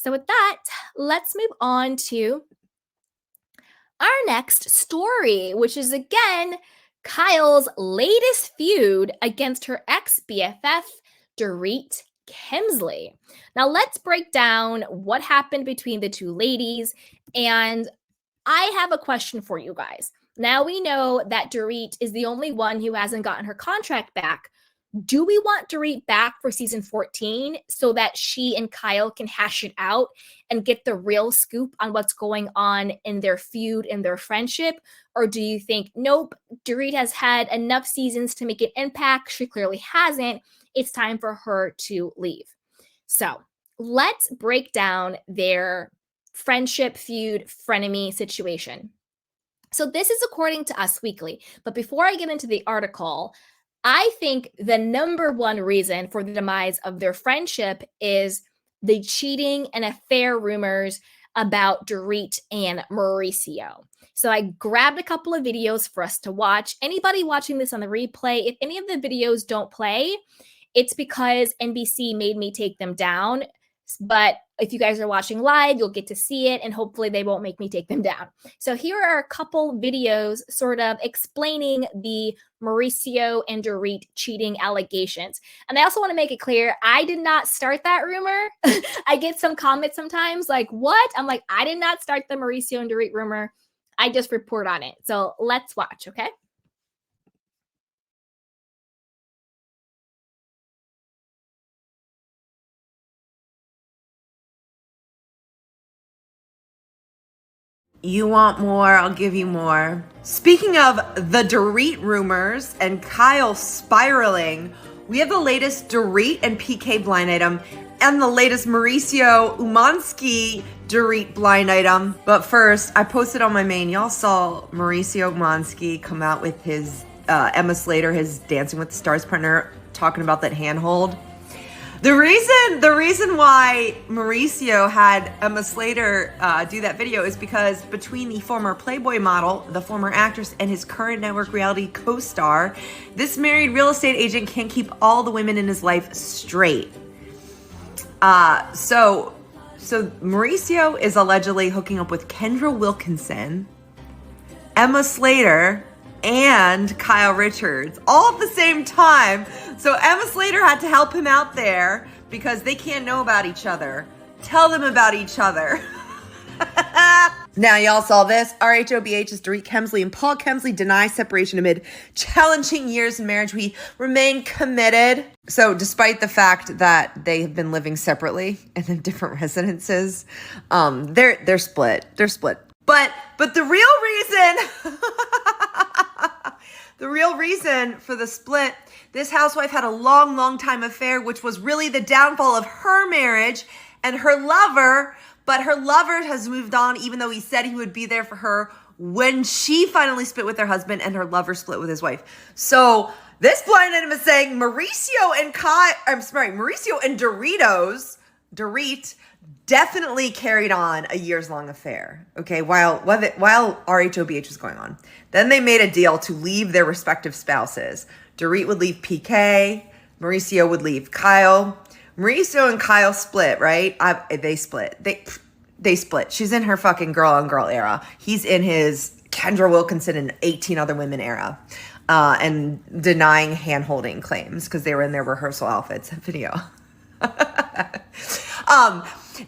So with that, let's move on to our next story, which is again Kyle's latest feud against her ex BFF, Dorit Kemsley. Now, let's break down what happened between the two ladies. And I have a question for you guys. Now we know that Dorit is the only one who hasn't gotten her contract back. Do we want Dorit back for season 14 so that she and Kyle can hash it out and get the real scoop on what's going on in their feud and their friendship? Or do you think, nope, Dorit has had enough seasons to make an impact? She clearly hasn't. It's time for her to leave. So let's break down their friendship, feud, frenemy situation. So this is according to Us Weekly. But before I get into the article, I think the number one reason for the demise of their friendship is the cheating and affair rumors about Dorit and Mauricio. So I grabbed a couple of videos for us to watch. Anybody watching this on the replay, if any of the videos don't play, it's because NBC made me take them down. But if you guys are watching live, you'll get to see it, and hopefully they won't make me take them down. So here are a couple videos sort of explaining the Mauricio and Dorit cheating allegations. And I also want to make it clear, I did not start that rumor. I get some comments sometimes like, what? I'm like, I did not start the Mauricio and Dorit rumor. I just report on it. So let's watch, okay? You want more, I'll give you more. Speaking of the Dorit rumors and Kyle spiraling, we have the latest Dorit and PK blind item and the latest Mauricio Umansky Dorit blind item. But first, I posted on my main, y'all saw Mauricio Umansky come out with his Emma Slater, his Dancing with the Stars partner, talking about that handhold. The reason why Mauricio had Emma Slater do that video is because between the former Playboy model, the former actress, and his current network reality co-star, this married real estate agent can't keep all the women in his life straight. So Mauricio is allegedly hooking up with Kendra Wilkinson, Emma Slater, and Kyle Richards all at the same time. So Emma Slater had to help him out there because they can't know about each other. Tell them about each other. Now y'all saw this. RHOBH's Dorit Kemsley and Paul Kemsley deny separation amid challenging years in marriage. We remain committed. So despite the fact that they have been living separately and in different residences, they're split. They're split. But the real reason the real reason for the split, this housewife had a long time affair, which was really the downfall of her marriage and her lover. But her lover has moved on, even though he said he would be there for her when she finally split with her husband and her lover split with his wife. So this blind item is saying Mauricio and Dorit definitely carried on a years-long affair, okay, while RHOBH was going on. Then they made a deal to leave their respective spouses. Dorit would leave PK, Mauricio would leave Kyle. Mauricio and Kyle split, right? They split. They split. She's in her fucking girl-on-girl era. He's in his Kendra Wilkinson and 18 other women era. And denying hand-holding claims because they were in their rehearsal outfits video.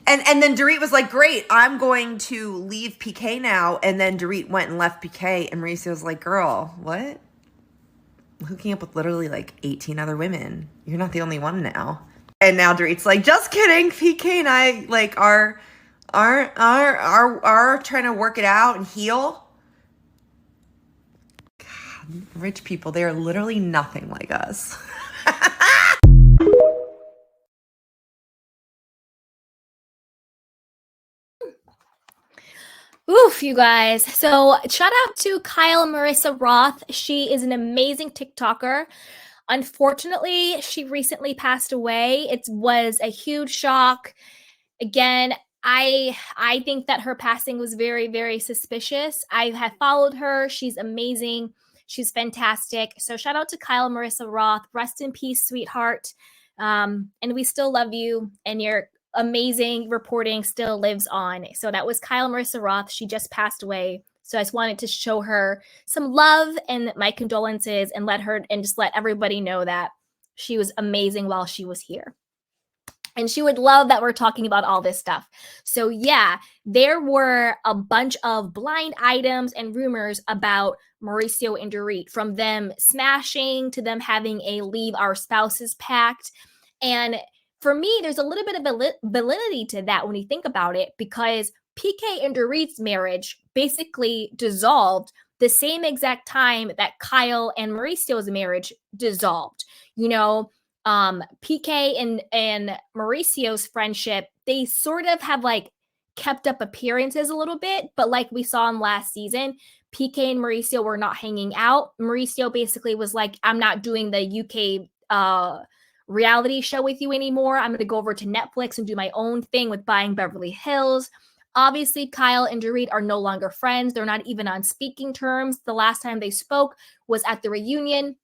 And then Dorit was like, great, I'm going to leave PK now. And then Dorit went and left PK, and Marissa was like, girl, what? Hooking up with literally like 18 other women. You're not the only one now. And now Dorit's like, just kidding. PK and I like are trying to work it out and heal. God, rich people, they are literally nothing like us. Oof, you guys. So shout out to Kyle Marissa Roth. She is an amazing TikToker. Unfortunately, she recently passed away. It was a huge shock. Again, I think that her passing was very, very suspicious. I have followed her. She's amazing. She's fantastic. So shout out to Kyle Marissa Roth. Rest in peace, sweetheart. And we still love you, and you're amazing reporting still lives on. So that was Kyle Marissa Roth. She just passed away. So I just wanted to show her some love and my condolences and just let everybody know that she was amazing while she was here. And she would love that we're talking about all this stuff. So yeah, there were a bunch of blind items and rumors about Mauricio and Dorit, from them smashing to them having a leave our spouses pact. And for me, there's a little bit of validity to that when you think about it, because PK and Dorit's marriage basically dissolved the same exact time that Kyle and Mauricio's marriage dissolved. You know, PK and Mauricio's friendship, they sort of have like kept up appearances a little bit, but like we saw in last season, PK and Mauricio were not hanging out. Mauricio basically was like, I'm not doing the UK reality show with you anymore. I'm going to go over to Netflix and do my own thing with Buying Beverly Hills. Obviously, Kyle and Dorit are no longer friends. They're not even on speaking terms. The last time they spoke was at the reunion.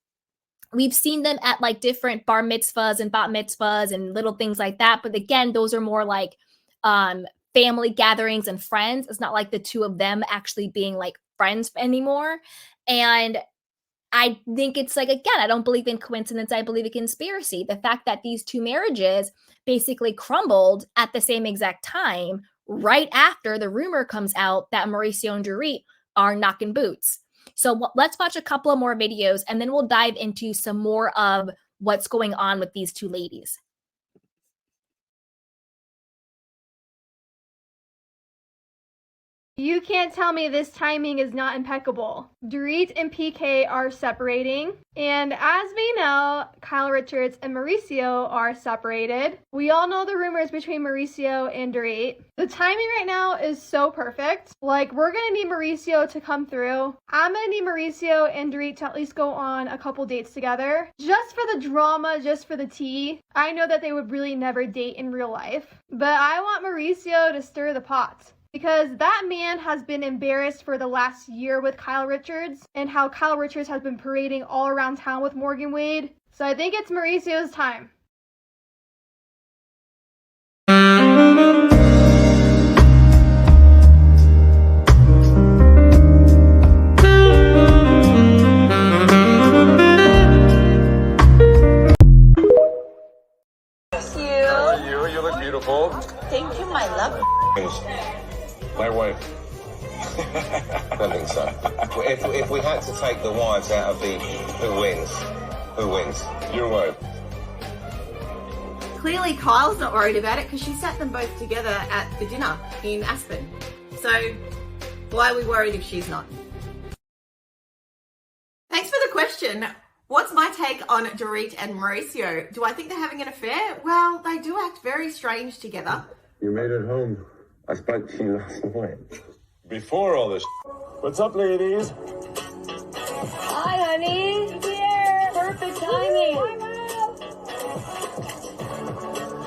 We've seen them at like different bar mitzvahs and bat mitzvahs and little things like that. But again, those are more like family gatherings and friends. It's not like the two of them actually being like friends anymore. And I think it's like, again, I don't believe in coincidence. I believe in conspiracy. The fact that these two marriages basically crumbled at the same exact time, right after the rumor comes out that Mauricio and Dorit are knocking boots. So let's watch a couple of more videos, and then we'll dive into some more of what's going on with these two ladies. You can't tell me this timing is not impeccable. Dorit and PK are separating, and as we know, Kyle Richards and Mauricio are separated. We all know the rumors between Mauricio and Dorit. The timing right now is so perfect. Like, we're gonna need Mauricio to come through. I'm gonna need Mauricio and Dorit to at least go on a couple dates together. Just for the drama, just for the tea. I know that they would really never date in real life, but I want Mauricio to stir the pot. Because that man has been embarrassed for the last year with Kyle Richards, and how Kyle Richards has been parading all around town with Morgan Wade. So I think it's Mauricio's time. How are you? You look beautiful. Thank you, my love. My wife. I don't think so. If we had to take the wives out of the who wins? Who wins? Your wife. Clearly, Kyle's not worried about it because she sat them both together at the dinner in Aspen. So, why are we worried if she's not? Thanks for the question. What's my take on Dorit and Mauricio? Do I think they're having an affair? Well, they do act very strange together. You made it home. I spoke to you last night. Before all this. What's up, ladies? Hi, honey. Here. Perfect timing.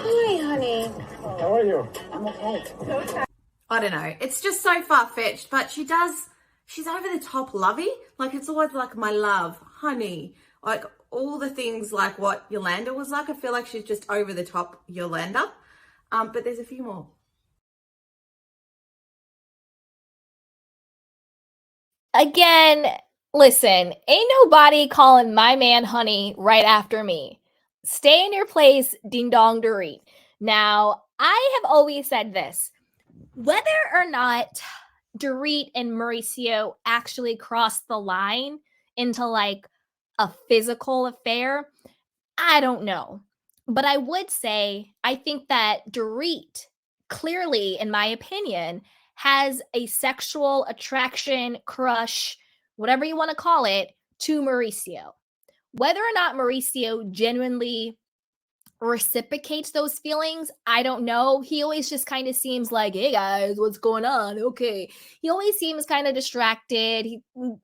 Hi, honey. How are you? I'm okay. I don't know. It's just so far-fetched, but she's over the top lovey. Like, it's always like, my love, honey. Like, all the things like what Yolanda was like. I feel like she's just over the top Yolanda. But there's a few more. Again, listen, ain't nobody calling my man honey right after me. Stay in your place, ding dong Dorit. Now, I have always said this. Whether or not Dorit and Mauricio actually crossed the line into like a physical affair, I don't know. But I would say, I think that Dorit clearly, in my opinion, has a sexual attraction, crush, whatever you want to call it, to Mauricio. Whether or not Mauricio genuinely reciprocates those feelings, I don't know. He always just kind of seems like, hey guys, what's going on? Okay. He always seems kind of distracted.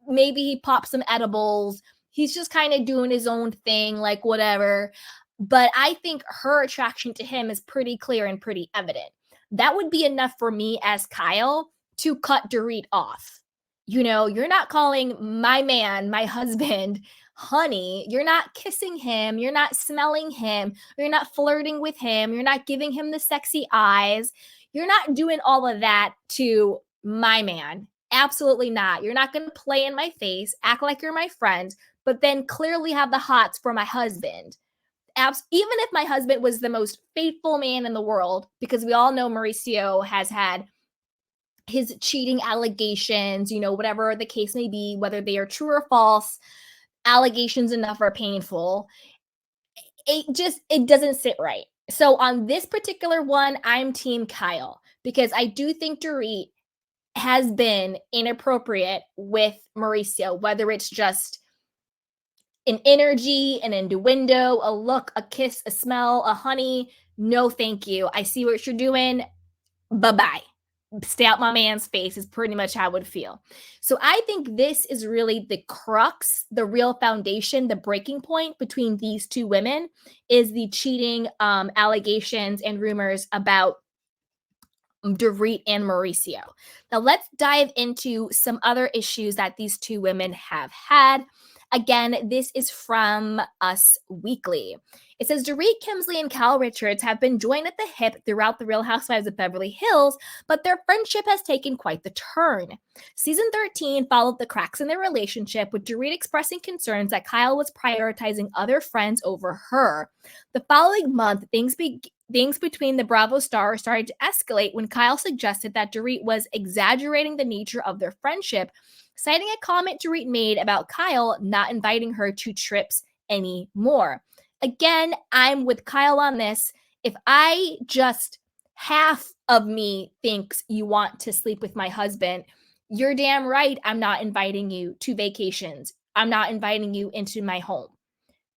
Maybe he pops some edibles. He's just kind of doing his own thing, like whatever. But I think her attraction to him is pretty clear and pretty evident. That would be enough for me as Kyle to cut Dorit off. You know, you're not calling my man, my husband, honey, you're not kissing him, you're not smelling him, you're not flirting with him, you're not giving him the sexy eyes, you're not doing all of that to my man. Absolutely not. You're not going to play in my face, act like you're my friend, but then clearly have the hots for my husband. Even if my husband was the most faithful man in the world, because we all know Mauricio has had his cheating allegations, whatever the case may be, whether they are true or false, allegations enough are painful. It doesn't sit right. So on this particular one, I'm team Kyle, because I do think Dorit has been inappropriate with Mauricio, whether it's just an energy, an innuendo, a look, a kiss, a smell, a honey. No, thank you. I see what you're doing. Bye-bye. Stay out my man's face is pretty much how I would feel. So I think this is really the crux, the real foundation, the breaking point between these two women is the cheating allegations and rumors about Dorit and Mauricio. Now let's dive into some other issues that these two women have had. Again, this is from Us Weekly. It says Dorit, Kemsley, and Kyle Richards have been joined at the hip throughout the Real Housewives of Beverly Hills, but their friendship has taken quite the turn. Season 13 followed the cracks in their relationship, with Dorit expressing concerns that Kyle was prioritizing other friends over her. The following month, things between the Bravo stars started to escalate when Kyle suggested that Dorit was exaggerating the nature of their friendship, citing a comment Dorit made about Kyle not inviting her to trips anymore. Again, I'm with Kyle on this. If I just half of me thinks you want to sleep with my husband, you're damn right I'm not inviting you to vacations. I'm not inviting you into my home.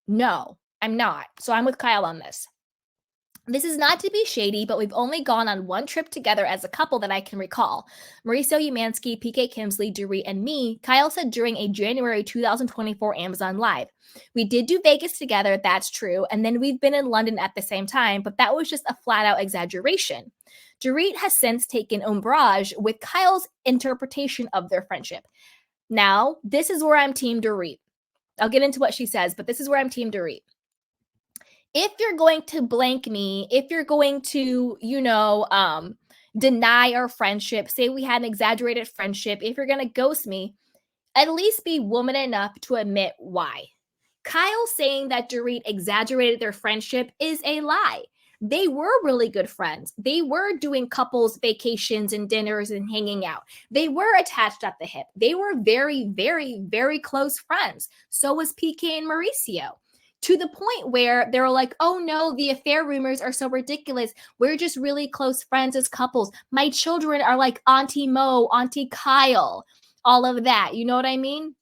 No, I'm not. So I'm with Kyle on this. This is not to be shady, but we've only gone on one trip together as a couple that I can recall. Mauricio Umansky, PK Kemsley, Dorit, and me, Kyle said during a January 2024 Amazon Live. We did do Vegas together, that's true, and then we've been in London at the same time, but that was just a flat-out exaggeration. Dorit has since taken umbrage with Kyle's interpretation of their friendship. Now, this is where I'm team Dorit. I'll get into what she says, but this is where I'm team Dorit. If you're going to blank me, if you're going to, deny our friendship, say we had an exaggerated friendship, if you're going to ghost me, at least be woman enough to admit why. Kyle saying that Dorit exaggerated their friendship is a lie. They were really good friends. They were doing couples vacations and dinners and hanging out. They were attached at the hip. They were very, very, very close friends. So was PK and Mauricio. To the point where they were like, oh no, the affair rumors are so ridiculous. We're just really close friends as couples. My children are like Auntie Mo, Auntie Kyle, all of that. You know what I mean?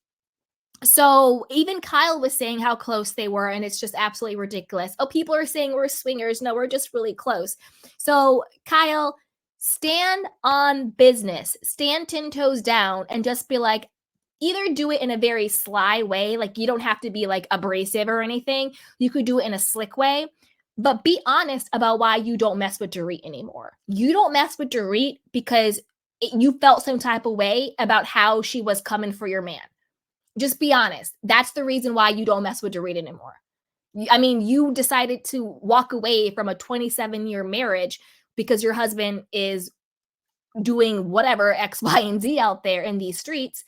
So even Kyle was saying how close they were, and it's just absolutely ridiculous. Oh, people are saying we're swingers. No, we're just really close. So Kyle, stand on business, stand 10 toes down, and just be like, either do it in a very sly way, like you don't have to be like abrasive or anything. You could do it in a slick way, but be honest about why you don't mess with Dorit anymore. You don't mess with Dorit because you felt some type of way about how she was coming for your man. Just be honest. That's the reason why you don't mess with Dorit anymore. I mean, you decided to walk away from a 27-year marriage because your husband is doing whatever X, Y, and Z out there in these streets.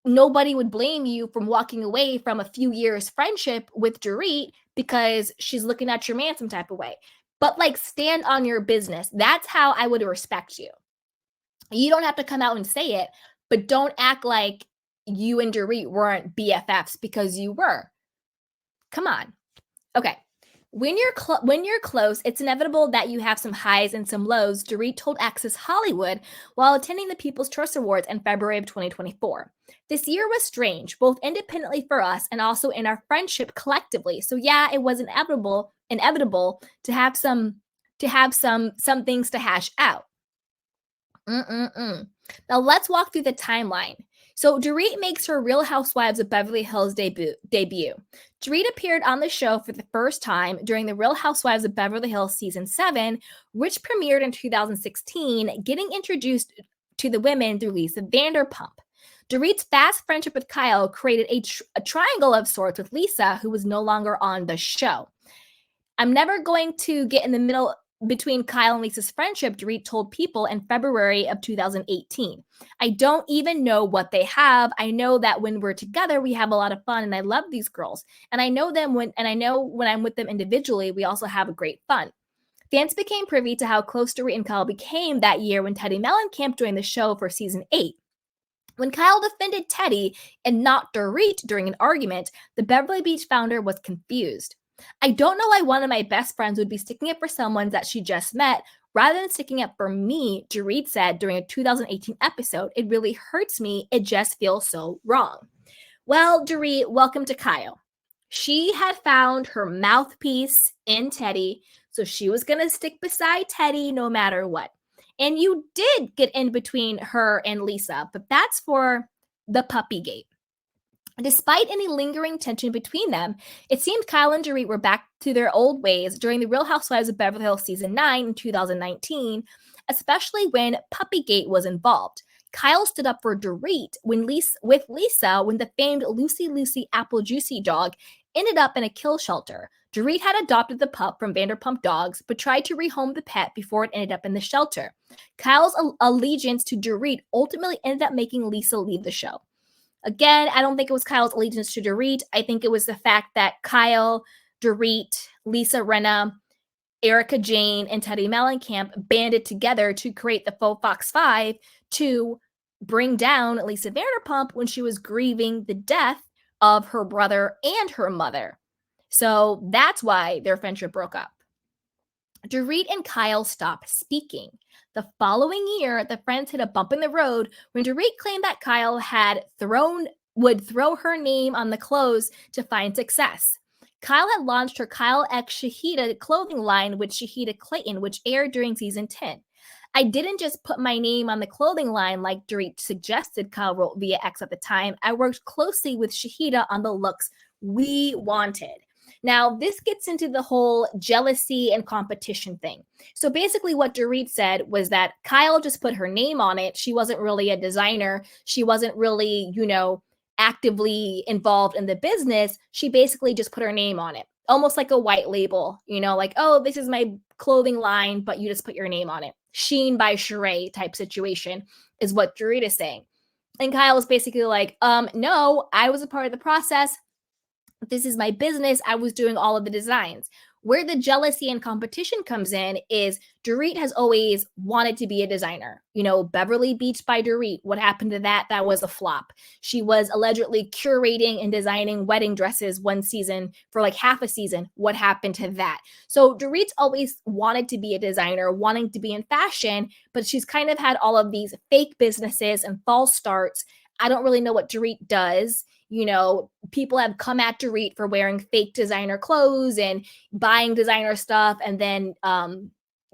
Nobody would blame you from walking away from a few years friendship with Dorit because she's looking at your man some type of way. But like, stand on your business. That's how I would respect you. You don't have to come out and say it, but don't act like you and Dorit weren't BFFs because you were. Come on. Okay. When you're close, it's inevitable that you have some highs and some lows, Dorit told Access Hollywood while attending the People's Choice Awards in February of 2024. This year was strange, both independently for us and also in our friendship collectively. So yeah, it was inevitable to have some things to hash out. Now let's walk through the timeline. So Dorit makes her Real Housewives of Beverly Hills debut. Dorit appeared on the show for the first time during the Real Housewives of Beverly Hills Season 7, which premiered in 2016, getting introduced to the women through Lisa Vanderpump. Dorit's fast friendship with Kyle created a triangle of sorts with Lisa, who was no longer on the show. I'm never going to get in the middle between Kyle and Lisa's friendship, Dorit told People in February of 2018. I don't even know what they have. I know that when we're together, we have a lot of fun, and I love these girls. And I know when I'm with them individually, we also have a great fun. Fans became privy to how close Dorit and Kyle became that year when Teddi Mellencamp joined the show for season 8. When Kyle defended Teddi and not Dorit during an argument, the Beverly Beach founder was confused. I don't know why one of my best friends would be sticking up for someone that she just met rather than sticking up for me, Dorit said during a 2018 episode. It really hurts me. It just feels so wrong. Well, Dorit, welcome to Kyle. She had found her mouthpiece in Teddi, so she was going to stick beside Teddi no matter what. And you did get in between her and Lisa, but that's for the puppy gate. Despite any lingering tension between them, it seemed Kyle and Dorit were back to their old ways during the Real Housewives of Beverly Hills Season 9 in 2019, especially when Puppygate was involved. Kyle stood up for Dorit with Lisa when the famed Lucy Apple Juicy dog ended up in a kill shelter. Dorit had adopted the pup from Vanderpump Dogs, but tried to rehome the pet before it ended up in the shelter. Kyle's allegiance to Dorit ultimately ended up making Lisa leave the show. Again, I don't think it was Kyle's allegiance to Dorit. I think it was the fact that Kyle, Dorit, Lisa Rinna, Erica Jane, and Teddi Mellencamp banded together to create the Faux Fox 5 to bring down Lisa Vanderpump when she was grieving the death of her brother and her mother. So that's why their friendship broke up. Dorit and Kyle stopped speaking. The following year, the friends hit a bump in the road when Dorit claimed that Kyle would throw her name on the clothes to find success. Kyle had launched her Kyle x Shahida clothing line with Shahida Clayton, which aired during season 10. I didn't just put my name on the clothing line like Dorit suggested, Kyle wrote via X at the time. I worked closely with Shahida on the looks we wanted. Now, this gets into the whole jealousy and competition thing. So basically what Dorit said was that Kyle just put her name on it. She wasn't really a designer. She wasn't really, actively involved in the business. She basically just put her name on it. Almost like a white label, like, oh, this is my clothing line, but you just put your name on it. Sheen by Sheree type situation is what Dorit is saying. And Kyle was basically like, no, I was a part of the process. This is my business. I was doing all of the designs. Where the jealousy and competition comes in is Dorit has always wanted to be a designer. Beverly Beach by Dorit. What happened to that? That was a flop. She was allegedly curating and designing wedding dresses one season for like half a season. What happened to that? So Dorit's always wanted to be a designer, wanting to be in fashion, but she's kind of had all of these fake businesses and false starts. I don't really know what Dorit does. People have come at Dorit for wearing fake designer clothes and buying designer stuff and then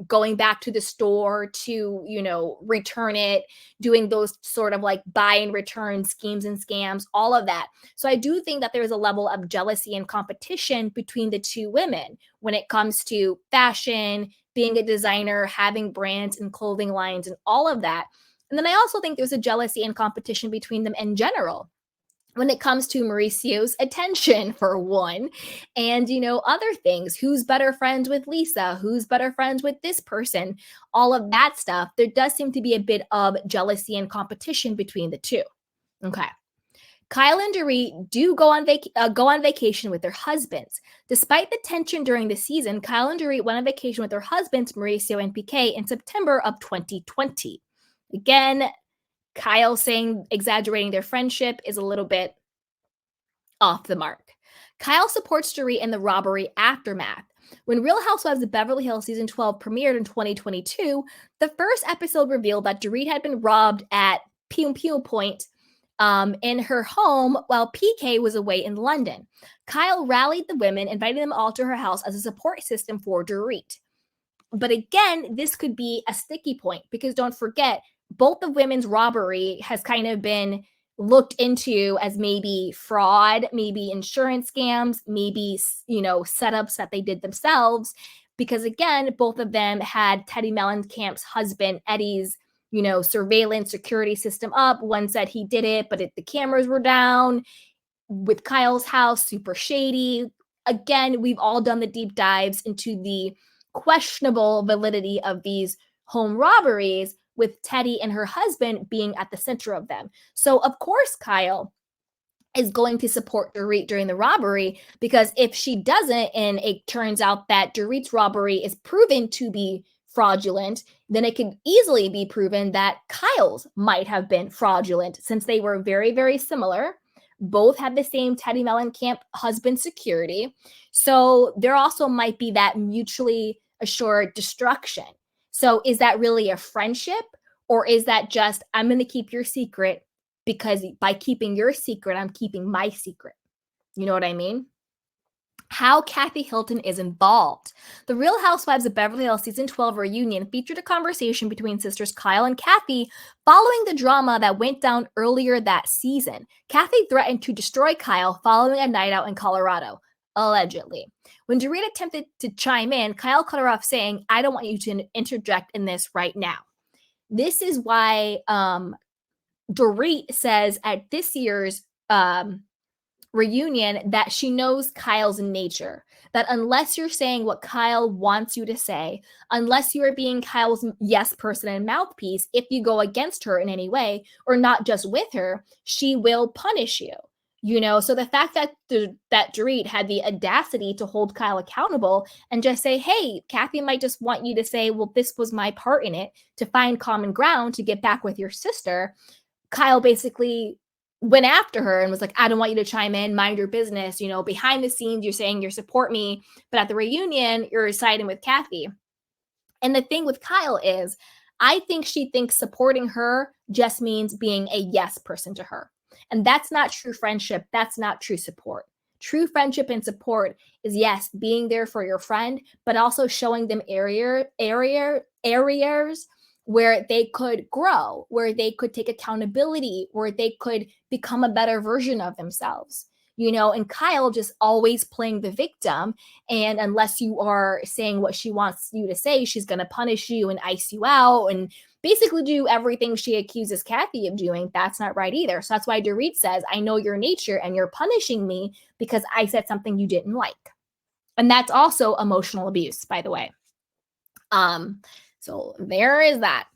going back to the store to, return it, doing those sort of like buy and return schemes and scams, all of that. So I do think that there is a level of jealousy and competition between the two women when it comes to fashion, being a designer, having brands and clothing lines and all of that. And then I also think there's a jealousy and competition between them in general when it comes to Mauricio's attention, for one, and, other things. Who's better friends with Lisa? Who's better friends with this person? All of that stuff. There does seem to be a bit of jealousy and competition between the two. Okay. Kyle and Dorit do go on vacation with their husbands. Despite the tension during the season, Kyle and Dorit went on vacation with their husbands, Mauricio and PK, in September of 2020. Again, Kyle exaggerating their friendship is a little bit off the mark. Kyle supports Dorit in the robbery aftermath. When Real Housewives of Beverly Hills Season 12 premiered in 2022, the first episode revealed that Dorit had been robbed at Pew Pew Point in her home while PK was away in London. Kyle rallied the women, inviting them all to her house as a support system for Dorit. But again, this could be a sticky point because don't forget, both the women's robbery has kind of been looked into as maybe fraud, maybe insurance scams, maybe, setups that they did themselves. Because again, both of them had Teddi Mellencamp's husband, Eddie's surveillance security system up. One said he did it, but the cameras were down. With Kyle's house, super shady. Again, we've all done the deep dives into the questionable validity of these home robberies, with Teddy and her husband being at the center of them. So, of course, Kyle is going to support Dorit during the robbery, because if she doesn't, and it turns out that Dorit's robbery is proven to be fraudulent, then it could easily be proven that Kyle's might have been fraudulent, since they were very, very similar. Both had the same Teddy Mellencamp husband security. So there also might be that mutually assured destruction. So is that really a friendship, or is that just, I'm going to keep your secret because by keeping your secret, I'm keeping my secret? You know what I mean? How Kathy Hilton is involved. The Real Housewives of Beverly Hills Season 12 reunion featured a conversation between sisters Kyle and Kathy following the drama that went down earlier that season. Kathy threatened to destroy Kyle following a night out in Colorado, allegedly. When Dorit attempted to chime in, Kyle cut her off, saying, "I don't want you to interject in this right now." This is why Dorit says at this year's reunion that she knows Kyle's nature, that unless you're saying what Kyle wants you to say, unless you are being Kyle's yes person and mouthpiece, if you go against her in any way, or not just with her, she will punish you. So the fact that that Dorit had the audacity to hold Kyle accountable and just say, hey, Kathy might just want you to say, well, this was my part in it, to find common ground to get back with your sister. Kyle basically went after her and was like, I don't want you to chime in, mind your business. Behind the scenes, you're saying you support me, but at the reunion, you're siding with Kathy. And the thing with Kyle is, I think she thinks supporting her just means being a yes person to her. And that's not true friendship. That's not true support. True friendship and support is, yes, being there for your friend, but also showing them areas where they could grow, where they could take accountability, where they could become a better version of themselves. And Kyle just always playing the victim. And unless you are saying what she wants you to say, she's going to punish you and ice you out and basically do everything she accuses Kathy of doing. That's not right either. So that's why Dorit says, I know your nature and you're punishing me because I said something you didn't like. And that's also emotional abuse, by the way. So there is that.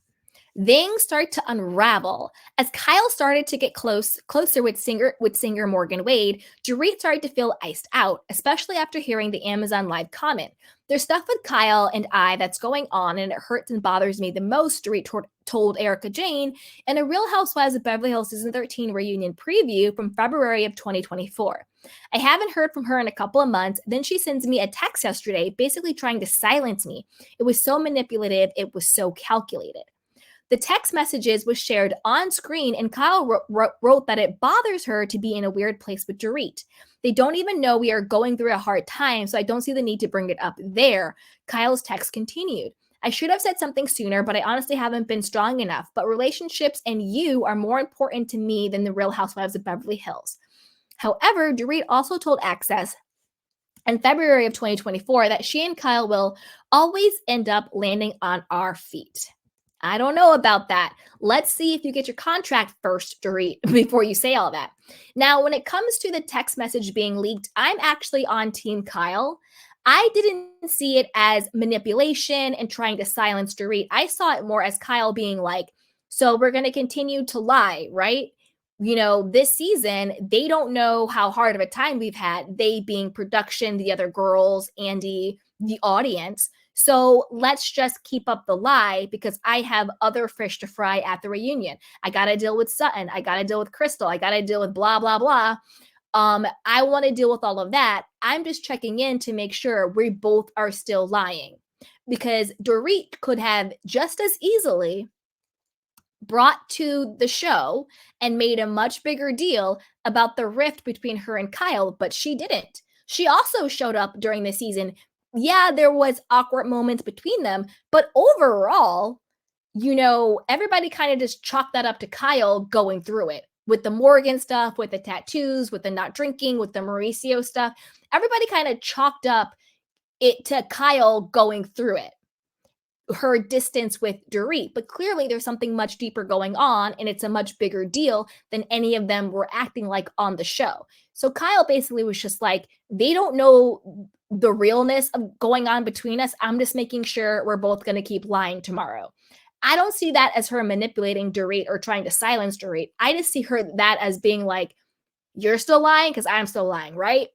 Things start to unravel as Kyle started to get closer with singer Morgan Wade. Dorit started to feel iced out, especially after hearing the Amazon Live comment. There's stuff with Kyle and I that's going on, and it hurts and bothers me the most, Dorit told Erica Jane in a Real Housewives of Beverly Hills Season 13 reunion preview from February of 2024. I haven't heard from her in a couple of months. Then she sends me a text yesterday, basically trying to silence me. It was so manipulative. It was so calculated. The text messages was shared on screen, and Kyle wrote that it bothers her to be in a weird place with Dorit. They don't even know we are going through a hard time, so I don't see the need to bring it up there. Kyle's text continued. I should have said something sooner, but I honestly haven't been strong enough. But relationships and you are more important to me than the Real Housewives of Beverly Hills. However, Dorit also told Access in February of 2024 that she and Kyle will always end up landing on our feet. I don't know about that. Let's see if you get your contract first, Dorit, before you say all that. Now, when it comes to the text message being leaked, I'm actually on Team Kyle. I didn't see it as manipulation and trying to silence Dorit. I saw it more as Kyle being like, so we're going to continue to lie, right? This season, they don't know how hard of a time we've had. They being production, the other girls, Andy, the audience. So let's just keep up the lie because I have other fish to fry at the reunion. I got to deal with Sutton. I got to deal with Crystal. I got to deal with blah, blah, blah. I want to deal with all of that. I'm just checking in to make sure we both are still lying, because Dorit could have just as easily brought to the show and made a much bigger deal about the rift between her and Kyle, but she didn't. She also showed up during the season. Yeah, there was awkward moments between them, but overall, everybody kind of just chalked that up to Kyle going through it with the Morgan stuff, with the tattoos, with the not drinking, with the Mauricio stuff. Everybody kind of chalked up it to Kyle going through it. her distance with Dorit, but clearly there's something much deeper going on, and it's a much bigger deal than any of them were acting like on the show. So Kyle basically was just like, they don't know the realness of going on between us. I'm just making sure we're both going to keep lying tomorrow. I don't see that as her manipulating Dorit or trying to silence Dorit. I just see her that as being like, you're still lying because I'm still lying, right?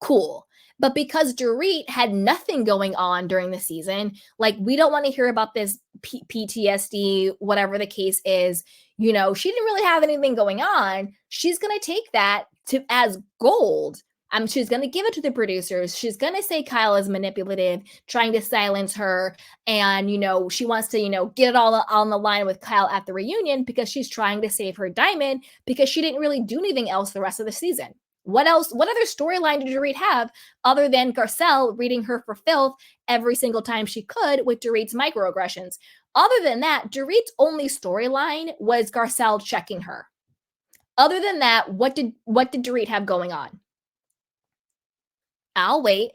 Cool. But because Dorit had nothing going on during the season, like, we don't want to hear about this PTSD, whatever the case is. You know, she didn't really have anything going on. She's going to take that as gold. She's going to give it to the producers. She's going to say Kyle is manipulative, trying to silence her. And, you know, she wants to, you know, get it all on the line with Kyle at the reunion because she's trying to save her diamond because she didn't really do anything else the rest of the season. What else? What other storyline did Dorit have other than Garcelle reading her for filth every single time she could with Dorit's microaggressions? Other than that, Dorit's only storyline was Garcelle checking her. Other than that, what did Dorit have going on? I'll wait.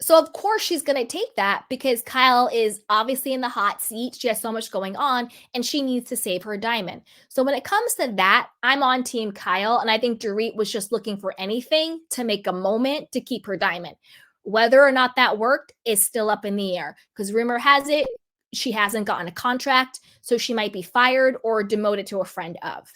So of course she's going to take that because Kyle is obviously in the hot seat. She has so much going on and she needs to save her diamond. So when it comes to that, I'm on team Kyle. And I think Dorit was just looking for anything to make a moment to keep her diamond. Whether or not that worked is still up in the air because rumor has it she hasn't gotten a contract. So she might be fired or demoted to a friend of.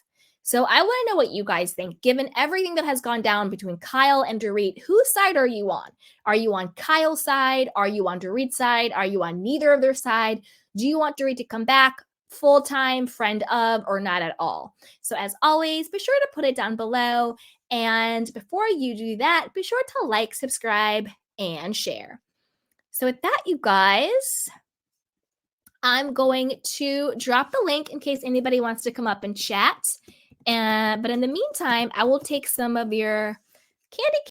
So I want to know what you guys think. Given everything that has gone down between Kyle and Dorit, whose side are you on? Are you on Kyle's side? Are you on Dorit's side? Are you on neither of their side? Do you want Dorit to come back full-time, friend of, or not at all? So as always, be sure to put it down below. And before you do that, be sure to like, subscribe, and share. So with that, you guys, I'm going to drop the link in case anybody wants to come up and chat. But in the meantime, I will take some of your candy